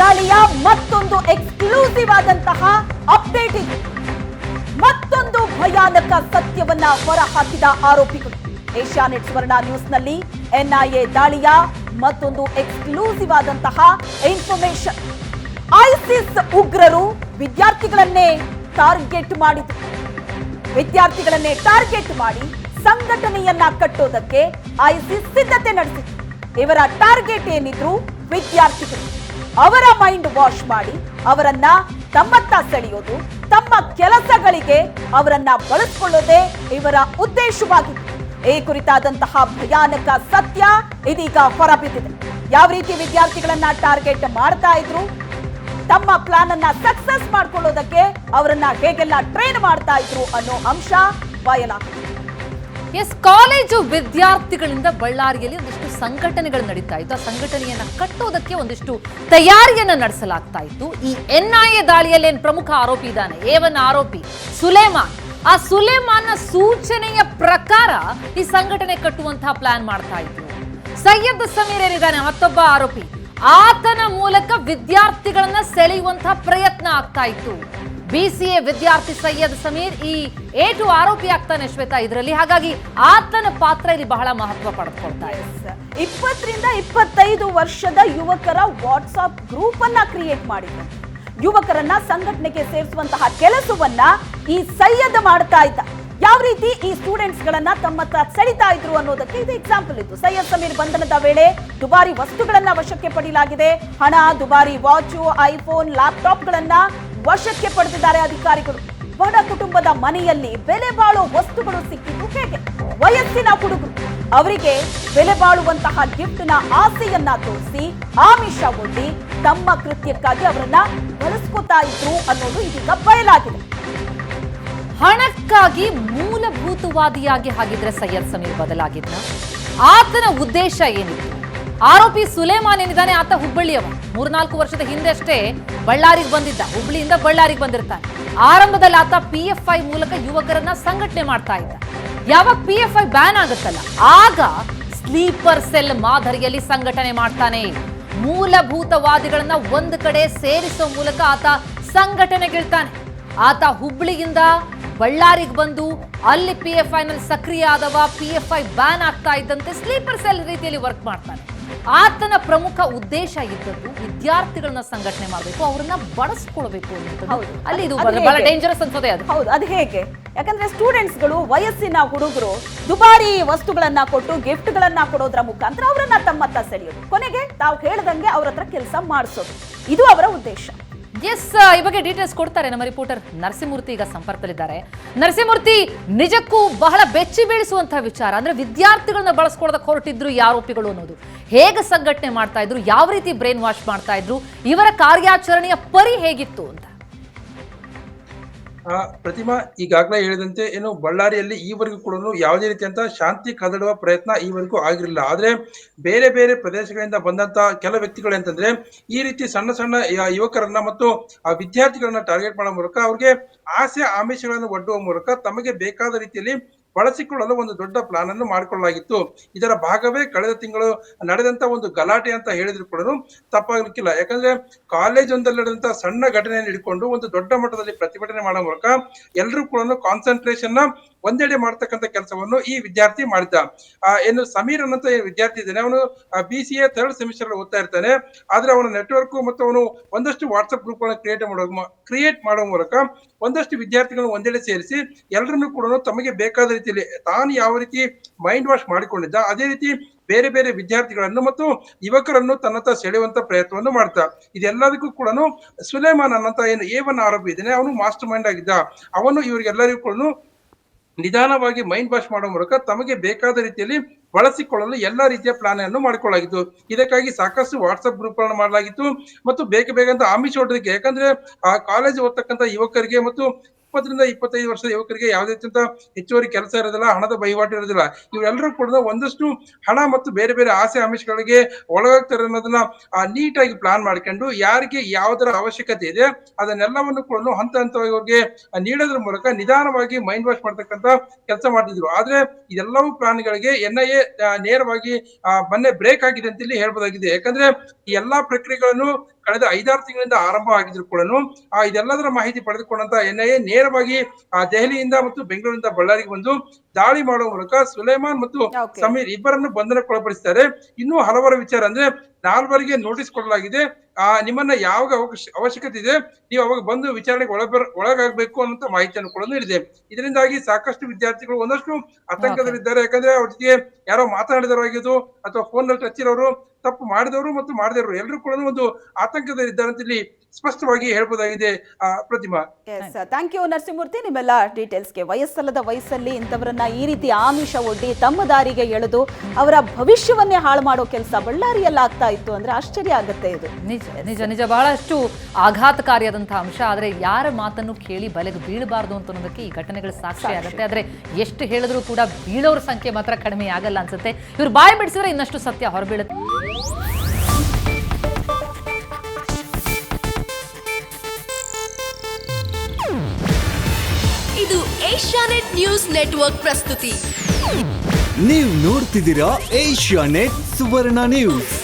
ದಾಳಿಯ ಮತ್ತೊಂದು ಎಕ್ಸ್ಕ್ಲೂಸಿವ್ ಆದಂತಹ ಅಪ್ಡೇಟ್ ಇದೆ. ಮತ್ತೊಂದು ಭಯಾನಕ ಸತ್ಯವನ್ನ ಹೊರಹಾಕಿದ ಆರೋಪಿಗಳು. ಏಷ್ಯಾನೆಟ್ ಸ್ವರ್ಣ ನ್ಯೂಸ್ನಲ್ಲಿ ಎನ್ಐಎ ದಾಳಿಯ ಮತ್ತೊಂದು ಎಕ್ಸ್ಕ್ಲೂಸಿವ್ ಆದಂತಹ ಇನ್ಫಾರ್ಮೇಶನ್. ಐಸಿಸ್ ಉಗ್ರರು ವಿದ್ಯಾರ್ಥಿಗಳನ್ನೇ ಟಾರ್ಗೆಟ್ ಮಾಡಿದ್ರು. ವಿದ್ಯಾರ್ಥಿಗಳನ್ನೇ ಟಾರ್ಗೆಟ್ ಮಾಡಿ ಸಂಘಟನೆಯನ್ನ ಕಟ್ಟೋದಕ್ಕೆ ಐಸಿಸ್ ಸಿದ್ಧತೆ ನಡೆಸಿತ್ತು. ಇವರ ಟಾರ್ಗೆಟ್ ಏನಿದ್ರು ವಿದ್ಯಾರ್ಥಿಗಳು. ಅವರ ಮೈಂಡ್ ವಾಶ್ ಮಾಡಿ ಅವರನ್ನ ತಮ್ಮತ್ತ ಸೆಳೆಯೋದು, ತಮ್ಮ ಕೆಲಸಗಳಿಗೆ ಅವರನ್ನ ಬಳಸಿಕೊಳ್ಳೋದೇ ಇವರ ಉದ್ದೇಶವಾಗಿತ್ತು. ಈ ಕುರಿತಾದಂತಹ ಭಯಾನಕ ಸತ್ಯ ಇದೀಗ ಹೊರಬಿದ್ದಿದೆ. ಯಾವ ರೀತಿ ವಿದ್ಯಾರ್ಥಿಗಳನ್ನ ಟಾರ್ಗೆಟ್ ಮಾಡ್ತಾ ಇದ್ರು, ತಮ್ಮ ಪ್ಲಾನ್ ಅನ್ನ ಸಕ್ಸಸ್ ಮಾಡ್ಕೊಳ್ಳೋದಕ್ಕೆ ಅವರನ್ನ ಹೇಗೆಲ್ಲ ಟ್ರೈನ್ ಮಾಡ್ತಾ ಇದ್ರು ಅನ್ನೋ ಅಂಶ ಬಯಲಾಗಿದೆ. ಎಸ್, ಕಾಲೇಜು ವಿದ್ಯಾರ್ಥಿಗಳಿಂದ ಬಳ್ಳಾರಿಯಲ್ಲಿ ಒಂದಿಷ್ಟು ಸಂಘಟನೆಗಳು ನಡೀತಾ ಇತ್ತು. ಆ ಸಂಘಟನೆಯನ್ನ ಕಟ್ಟೋದಕ್ಕೆ ಒಂದಿಷ್ಟು ತಯಾರಿಯನ್ನ ನಡೆಸಲಾಗ್ತಾ ಇತ್ತು. ಈ ಎನ್ಐಎ ದಾಳಿಯಲ್ಲಿ ಏನ್ ಪ್ರಮುಖ ಆರೋಪಿ ಇದ್ದಾನೆ, A1 ಆರೋಪಿ ಸುಲೇಮಾನ್. ಆ ಸುಲೇಮಾನ್ನ ಸೂಚನೆಯ ಪ್ರಕಾರ ಈ ಸಂಘಟನೆ ಕಟ್ಟುವಂತಹ ಪ್ಲಾನ್ ಮಾಡ್ತಾ ಇದ್ರು. ಸೈಯದ್ ಸಮೀರ್ ಏನಿದ್ದಾನೆ ಮತ್ತೊಬ್ಬ ಆರೋಪಿ, ಆತನ ಮೂಲಕ ವಿದ್ಯಾರ್ಥಿಗಳನ್ನ ಸೆಳೆಯುವಂತಹ ಪ್ರಯತ್ನ ಆಗ್ತಾ ಇತ್ತು. BCA ವಿದ್ಯಾರ್ಥಿ ಸೈಯದ್ ಸಮೀರ್ ಈ A2 ಆರೋಪಿ ಆಗ್ತಾನೆ ಶ್ವೇತಾ ಇದರಲ್ಲಿ. ಹಾಗಾಗಿ ಆತನ ಪಾತ್ರ ಇಲ್ಲಿ ಬಹಳ ಮಹತ್ವ ಪಡೆದುಕೊಳ್ತಾ ಇದೆ. 20 ರಿಂದ 25 ವರ್ಷದ ಯುವಕರ ವಾಟ್ಸ್ಆಪ್ ಗ್ರೂಪ್ ಅನ್ನ ಕ್ರಿಯೇಟ್ ಮಾಡಿದ್ರು. ಯುವಕರನ್ನ ಸಂಘಟನೆಗೆ ಸೇರಿಸುವಂತಹ ಕೆಲಸವನ್ನ ಈ ಸೈಯದ್ ಮಾಡ್ತಾ ಇದ್ದ. ಯಾವ ರೀತಿ ಈ ಸ್ಟೂಡೆಂಟ್ಸ್ ಗಳನ್ನ ತಮ್ಮತ್ತ ಸೆಳಿತಾ ಇದ್ರು ಅನ್ನೋದಕ್ಕೆ ಇದು ಎಕ್ಸಾಂಪಲ್ ಇತ್ತು. ಸೈಯದ್ ಸಮೀರ್ ಬಂಧನದ ವೇಳೆ ದುಬಾರಿ ವಸ್ತುಗಳನ್ನ ವಶಕ್ಕೆ ಪಡೆಯಲಾಗಿದೆ. ಹಣ, ದುಬಾರಿ ವಾಚು, ಐಫೋನ್, ಲ್ಯಾಪ್ಟಾಪ್ ಗಳನ್ನ ವಶಕ್ಕೆ ಪಡೆದಿದ್ದಾರೆ ಅಧಿಕಾರಿಗಳು. ಬಡ ಕುಟುಂಬದ ಮನೆಯಲ್ಲಿ ಬೆಲೆ ಬಾಳೋ ವಸ್ತುಗಳು ಸಿಕ್ಕಿದ್ದು ಹೇಗೆ? ವಯಸ್ಸಿನ ಹುಡುಗರು ಅವರಿಗೆ ಬೆಲೆ ಬಾಳುವಂತಹ ಗಿಫ್ಟ್ ನ ಆಸೆಯನ್ನ ತೋರಿಸಿ ಆಮಿಷ ಒಡ್ಡಿ ತಮ್ಮ ಕೃತ್ಯಕ್ಕಾಗಿ ಅವರನ್ನ ಬಳಸ್ಕೊತಾ ಇದ್ರು ಅನ್ನೋದು ಇದೀಗ ಬಯಲಾಗಿದೆ. ಹಣಕ್ಕಾಗಿ ಮೂಲಭೂತವಾದಿಯಾಗಿ ಹಾಗಿದ್ರೆ ಸೈಯದ್ ಸಮೀರ್ ಬದಲಾಗಿದ್ನ? ಆತನ ಉದ್ದೇಶ ಏನಿತ್ತು? ಆರೋಪಿ ಸುಲೇಮಾನ್ ಏನಿದ್ದಾನೆ ಆತ ಹುಬ್ಬಳ್ಳಿಯವ. 3-4 ವರ್ಷದ ಹಿಂದೆ ಅಷ್ಟೇ ಬಳ್ಳಾರಿಗೆ ಬಂದಿದ್ದ. ಹುಬ್ಬಳ್ಳಿಯಿಂದ ಬಳ್ಳಾರಿಗೆ ಬಂದಿರ್ತಾನೆ. ಆರಂಭದಲ್ಲಿ ಆತ PFI ಮೂಲಕ ಯುವಕರನ್ನ ಸಂಘಟನೆ ಮಾಡ್ತಾ ಇದ್ದ. ಯಾವಾಗ PFI ಬ್ಯಾನ್ ಆಗುತ್ತಲ್ಲ ಆಗ ಸ್ಲೀಪರ್ ಸೆಲ್ ಮಾದರಿಯಲ್ಲಿ ಸಂಘಟನೆ ಮಾಡ್ತಾನೆ. ಮೂಲಭೂತವಾದಿಗಳನ್ನ ಒಂದು ಕಡೆ ಸೇರಿಸೋ ಮೂಲಕ ಆತ ಸಂಘಟನೆಗಿಳ್ತಾನೆ. ಆತ ಹುಬ್ಬಳ್ಳಿಯಿಂದ ಬಳ್ಳಾರಿಗೆ ಬಂದು ಅಲ್ಲಿ PFI ನಲ್ಲಿ ಸಕ್ರಿಯ ಆದವ. PFI ಬ್ಯಾನ್ ಆಗ್ತಾ ಇದ್ದಂತೆ ಸ್ಲೀಪರ್ ಸೆಲ್ ರೀತಿಯಲ್ಲಿ ವರ್ಕ್ ಮಾಡ್ತಾನೆ. ಆತನ ಪ್ರಮುಖ ಉದ್ದೇಶ ಇದ್ದದ್ದು ವಿದ್ಯಾರ್ಥಿಗಳನ್ನ ಸಂಘಟನೆ ಮಾಡಬೇಕು, ಅವರನ್ನ ಬಳಸ್ಕೊಳ್ಬೇಕು ಅನ್ನೋದು. ಅಲ್ಲಿ ಇದು ಬಹಳ ಡೇಂಜರಸ್ ಅನ್ಸೋದೆ ಅದು. ಹೌದು, ಅದು ಹೇಗೆ? ಯಾಕಂದ್ರೆ ಸ್ಟೂಡೆಂಟ್ಸ್ ಗಳು, ವಯಸ್ಸಿನ ಹುಡುಗರು ದುಬಾರಿ ವಸ್ತುಗಳನ್ನ ಕೊಟ್ಟು ಗಿಫ್ಟ್ ಗಳನ್ನ ಕೊಡೋದ್ರ ಮುಖಾಂತರ ಅವರನ್ನ ತಮ್ಮತ್ತ ಸೆಳೆಯೋದು, ಕೊನೆಗೆ ತಾವು ಹೇಳ್ದಂಗೆ ಅವ್ರ ಹತ್ರ ಕೆಲಸ ಮಾಡಿಸೋದು, ಇದು ಅವರ ಉದ್ದೇಶ. ಎಸ್, ಈ ಬಗ್ಗೆ ಡೀಟೇಲ್ಸ್ ಕೊಡ್ತಾರೆ ನಮ್ಮ ರಿಪೋರ್ಟರ್ ನರಸಿಂಹಮೂರ್ತಿ. ಈಗ ಸಂಪರ್ಕದಲ್ಲಿದ್ದಾರೆ. ನರಸಿಂಹಮೂರ್ತಿ, ನಿಜಕ್ಕೂ ಬಹಳ ಬೆಚ್ಚಿ ಬೀಳಿಸುವಂತಹ ವಿಚಾರ. ಅಂದ್ರೆ ವಿದ್ಯಾರ್ಥಿಗಳನ್ನ ಬಳಸ್ಕೊಳ್ಳೋದಕ್ಕೆ ಹೊರಟಿದ್ರು ಈ ಆರೋಪಿಗಳು ಅನ್ನೋದು. ಹೇಗೆ ಸಂಘಟನೆ ಮಾಡ್ತಾ ಇದ್ರು, ಯಾವ ರೀತಿ ಬ್ರೈನ್ ವಾಶ್ ಮಾಡ್ತಾ ಇದ್ರು, ಇವರ ಕಾರ್ಯಾಚರಣೆಯ ಪರಿ ಹೇಗಿತ್ತು ಅಂತ? ಪ್ರತಿಮಾ ಈಗಾಗಲೇ ಹೇಳಿದಂತೆ ಏನು ಬಳ್ಳಾರಿಯಲ್ಲಿ ಈವರೆಗೂ ಕೂಡ ಯಾವುದೇ ರೀತಿಯಂತ ಶಾಂತಿ ಕದಡುವ ಪ್ರಯತ್ನ ಈವರೆಗೂ ಆಗಿರಲಿಲ್ಲ. ಆದ್ರೆ ಬೇರೆ ಬೇರೆ ಪ್ರದೇಶಗಳಿಂದ ಬಂದಂತ ಕೆಲ ವ್ಯಕ್ತಿಗಳು ಅಂತಂದ್ರೆ ಈ ರೀತಿ ಸಣ್ಣ ಸಣ್ಣ ಯುವಕರನ್ನ ಮತ್ತು ಆ ವಿದ್ಯಾರ್ಥಿಗಳನ್ನ ಟಾರ್ಗೆಟ್ ಮಾಡೋ ಮೂಲಕ ಅವ್ರಿಗೆ ಆಸೆ ಆಮಿಷಗಳನ್ನು ಒಡ್ಡುವ ಮೂಲಕ ತಮಗೆ ಬೇಕಾದ ರೀತಿಯಲ್ಲಿ ಬಳಸಿಕೊಳ್ಳಲು ಒಂದು ದೊಡ್ಡ ಪ್ಲಾನ್ ಅನ್ನು ಮಾಡಿಕೊಳ್ಳಲಾಗಿತ್ತು. ಇದರ ಭಾಗವೇ ಕಳೆದ ತಿಂಗಳು ನಡೆದಂತ ಒಂದು ಗಲಾಟೆ ಅಂತ ಹೇಳಿದ್ರು ಕೂಡ ತಪ್ಪಾಗಲಿಕ್ಕಿಲ್ಲ. ಯಾಕಂದ್ರೆ ಕಾಲೇಜ್ ಒಂದಲ್ಲಿ ನಡೆದಂತ ಸಣ್ಣ ಘಟನೆಯನ್ನು ಹಿಡ್ಕೊಂಡು ಒಂದು ದೊಡ್ಡ ಮಟ್ಟದಲ್ಲಿ ಪ್ರತಿಭಟನೆ ಮಾಡೋ ಮೂಲಕ ಎಲ್ಲರೂ ಕೂಡ ಕಾನ್ಸಂಟ್ರೇಷನ್ ನ ಒಂದೆಡೆ ಮಾಡ್ತಕ್ಕಂಥ ಕೆಲಸವನ್ನು ಈ ವಿದ್ಯಾರ್ಥಿ ಮಾಡಿದ್ದ. ಏನು ಸಮೀರ್ ಅನ್ನಂತ ವಿದ್ಯಾರ್ಥಿ ಇದ್ದಾನೆ, ಅವನು BCA 3rd ಸೆಮಿಸ್ಟರ್ ಓದ್ತಾ ಇರ್ತಾನೆ. ಆದ್ರೆ ಅವನ ನೆಟ್ವರ್ಕ್ ಮತ್ತು ಅವನು ಒಂದಷ್ಟು ವಾಟ್ಸ್ಆಪ್ ಗ್ರೂಪ್ ಗಳನ್ನ ಕ್ರಿಯೇಟ್ ಮಾಡುವ ಮೂಲಕ ಒಂದಷ್ಟು ವಿದ್ಯಾರ್ಥಿಗಳನ್ನು ಒಂದೆಡೆ ಸೇರಿಸಿ ಎಲ್ಲರನ್ನೂ ಕೂಡ ತಮಗೆ ಬೇಕಾದ ರೀತಿಯಲ್ಲಿ ತಾನು ಯಾವ ರೀತಿ ಮೈಂಡ್ ವಾಶ್ ಮಾಡಿಕೊಂಡಿದ್ದ ಅದೇ ರೀತಿ ಬೇರೆ ಬೇರೆ ವಿದ್ಯಾರ್ಥಿಗಳನ್ನು ಮತ್ತು ಯುವಕರನ್ನು ತನ್ನತ್ತ ಸೆಳೆಯುವಂತ ಪ್ರಯತ್ನವನ್ನು ಮಾಡ್ತಾ ಇದೆಲ್ಲದಕ್ಕೂ ಕೂಡ ಸುಲೇಮಾನ್ ಅನ್ನಂತ ಏನು A1 ಆರೋಪಿ ಇದ್ದಾನೆ, ಅವನು ಮಾಸ್ಟರ್ ಮೈಂಡ್ ಆಗಿದ್ದ. ಅವನು ಇವರಿಗೆಲ್ಲರಿಗೂ ಕೂಡ ನಿಧಾನವಾಗಿ ಮೈಂಡ್ ವಾಶ್ ಮಾಡುವ ಮೂಲಕ ತಮಗೆ ಬೇಕಾದ ರೀತಿಯಲ್ಲಿ ಬಳಸಿಕೊಳ್ಳಲು ಎಲ್ಲಾ ರೀತಿಯ ಪ್ಲಾನ್ ಅನ್ನು ಮಾಡಿಕೊಳ್ಳಲಾಗಿತ್ತು. ಇದಕ್ಕಾಗಿ ಸಾಕಷ್ಟು ವಾಟ್ಸ್ಆಪ್ ಗ್ರೂಪ್ ಗಳನ್ನು ಮಾಡಲಾಗಿತ್ತು ಮತ್ತು ಬೇಗ ಆಮಿಷ ಒಡ್ಡೋದಕ್ಕೆ. ಯಾಕಂದ್ರೆ ಆ ಕಾಲೇಜ್ ಓದ್ತಕ್ಕಂಥ ಯುವಕರಿಗೆ ಮತ್ತು 20 ರಿಂದ 25 ವರ್ಷದ ಯುವಕರಿಗೆ ಯಾವುದೇ ರೀತಿಯ ಹೆಚ್ಚುವರಿ ಕೆಲಸ ಇರೋದಿಲ್ಲ, ಹಣದ ವಹಿವಾಟು ಇರೋದಿಲ್ಲ. ಇವರೆಲ್ಲರೂ ಕೂಡ ಒಂದಷ್ಟು ಹಣ ಮತ್ತು ಬೇರೆ ಬೇರೆ ಆಸೆ ಆಮಿಷಗಳಿಗೆ ಒಳಗಾಗ್ತಾರೆ ಅನ್ನೋದನ್ನ ನೀಟಾಗಿ ಪ್ಲಾನ್ ಮಾಡ್ಕೊಂಡು ಯಾರಿಗೆ ಯಾವುದರ ಅವಶ್ಯಕತೆ ಇದೆ ಅದನ್ನೆಲ್ಲವನ್ನು ಕೂಡ ಹಂತ ಹಂತವಾಗಿ ಅವ್ರಿಗೆ ನೀಡೋದ್ರ ಮೂಲಕ ನಿಧಾನವಾಗಿ ಮೈಂಡ್ ವಾಶ್ ಮಾಡ್ತಕ್ಕಂತ ಕೆಲಸ ಮಾಡ್ತಿದ್ರು. ಆದ್ರೆ ಇದೆಲ್ಲವೂ ಪ್ಲಾನ್ಗಳಿಗೆ NIA ನೇರವಾಗಿ ಮೊನ್ನೆ ಬ್ರೇಕ್ ಆಗಿದೆ ಅಂತ ಇಲ್ಲಿ ಹೇಳ್ಬೋದಾಗಿದೆ. ಯಾಕಂದ್ರೆ ಈ ಎಲ್ಲಾ ಪ್ರಕ್ರಿಯೆಗಳನ್ನು ಕಳೆದ 5-6 ತಿಂಗಳಿಂದ ಆರಂಭ ಆಗಿದ್ರು ಕೂಡ ಇದೆಲ್ಲದರ ಮಾಹಿತಿ ಪಡೆದುಕೊಂಡಂತ NIA ನೇರವಾಗಿ ದೆಹಲಿಯಿಂದ ಮತ್ತು ಬೆಂಗಳೂರಿನಿಂದ ಬಳ್ಳಾರಿಗೆ ಬಂದು ದಾಳಿ ಮಾಡುವ ಮೂಲಕ ಸುಲೇಮಾನ್ ಮತ್ತು Okay. ಸಮೀರ್ ಇಬ್ಬರನ್ನು ಬಂಧನಕ್ಕೊಳಪಡಿಸಿದ್ದಾರೆ. ಇನ್ನೂ ಹಲವಾರು ವಿಚಾರ ಅಂದ್ರೆ 4 ನೋಟಿಸ್ ಕೊಡಲಾಗಿದೆ. ನಿಮ್ಮನ್ನ ಯಾವಾಗ ಅವಶ್ಯಕತೆ ಇದೆ ನೀವು ಅವಾಗ ಬಂದು ವಿಚಾರಣೆಗೆ ಒಳಗಾಗಬೇಕು ಅನ್ನೋ ಮಾಹಿತಿಯನ್ನು ಕೂಡ ನೀಡಿದೆ. ಇದರಿಂದಾಗಿ ಸಾಕಷ್ಟು ವಿದ್ಯಾರ್ಥಿಗಳು ಒಂದಷ್ಟು ಆತಂಕದಲ್ಲಿದ್ದಾರೆ. ಯಾಕಂದ್ರೆ ಅವ್ರ ಜೊತೆಗೆ ಯಾರೋ ಮಾತನಾಡಿದವರಾಗಿದ್ದು ಅಥವಾ ಫೋನ್ ನಲ್ಲಿ ಹಚ್ಚಿರೋರು, ತಪ್ಪು ಮಾಡಿದವರು ಮತ್ತು ಮಾಡದಿರೋರು ಎಲ್ಲರೂ ಕೂಡ ಒಂದು ಆತಂಕದಲ್ಲಿದ್ದಾರೆ ಅಂತ ಇಲ್ಲಿ ಸ್ಪಷ್ಟವಾಗಿ ಹೇಳ್ಬೋದಾಗಿದೆ. ಪ್ರತಿಮಾ, ಎಸ್, ಥ್ಯಾಂಕ್ ಯು ನರಸಿಂಹಮೂರ್ತಿ, ನಿಮ್ಮೆಲ್ಲ ಡೀಟೇಲ್ಸ್ಗೆ. ವಯಸ್ಸಲ್ಲದ ವಯಸ್ಸಲ್ಲಿ ಇಂಥವರನ್ನ ಈ ರೀತಿ ಆಮಿಷ ಒಡ್ಡಿ ತಮ್ಮ ದಾರಿಗೆ ಎಳೆದು ಅವರ ಭವಿಷ್ಯವನ್ನೇ ಹಾಳು ಮಾಡೋ ಕೆಲಸ ಬಳ್ಳಾರಿಯಲ್ಲಿ ಆಗ್ತಾ ಇತ್ತು ಅಂದ್ರೆ ಆಶ್ಚರ್ಯ ಆಗುತ್ತೆ. ಇದು ನಿಜ ಬಹಳಷ್ಟು ಆಘಾತಕಾರಿಯಾದಂತಹ ಅಂಶ. ಆದ್ರೆ ಯಾರ ಮಾತನ್ನು ಕೇಳಿ ಬಲೆಗೆ ಬೀಳಬಾರ್ದು ಅಂತ ಅನ್ನೋದಕ್ಕೆ ಈ ಘಟನೆಗಳು ಸಾಕ್ಷಿ ಆಗುತ್ತೆ. ಆದ್ರೆ ಎಷ್ಟು ಹೇಳಿದ್ರು ಕೂಡ ಬೀಳೋರ ಸಂಖ್ಯೆ ಮಾತ್ರ ಕಡಿಮೆ ಆಗಲ್ಲ ಅನ್ಸುತ್ತೆ. ಇವ್ರು ಬಾಯಿ ಬಿಡಿಸಿದ್ರೆ ಇನ್ನಷ್ಟು ಸತ್ಯ ಹೊರಬೀಳುತ್ತೆ. ಇದು ಏಷ್ಯಾನೆಟ್ ನ್ಯೂಸ್ ನೆಟ್ವರ್ಕ್ ಪ್ರಸ್ತುತಿ. ನೀವು ನೋಡ್ತಿದ್ದೀರಾ ಏಷ್ಯಾನೆಟ್ ಸುವರ್ಣ ನ್ಯೂಸ್.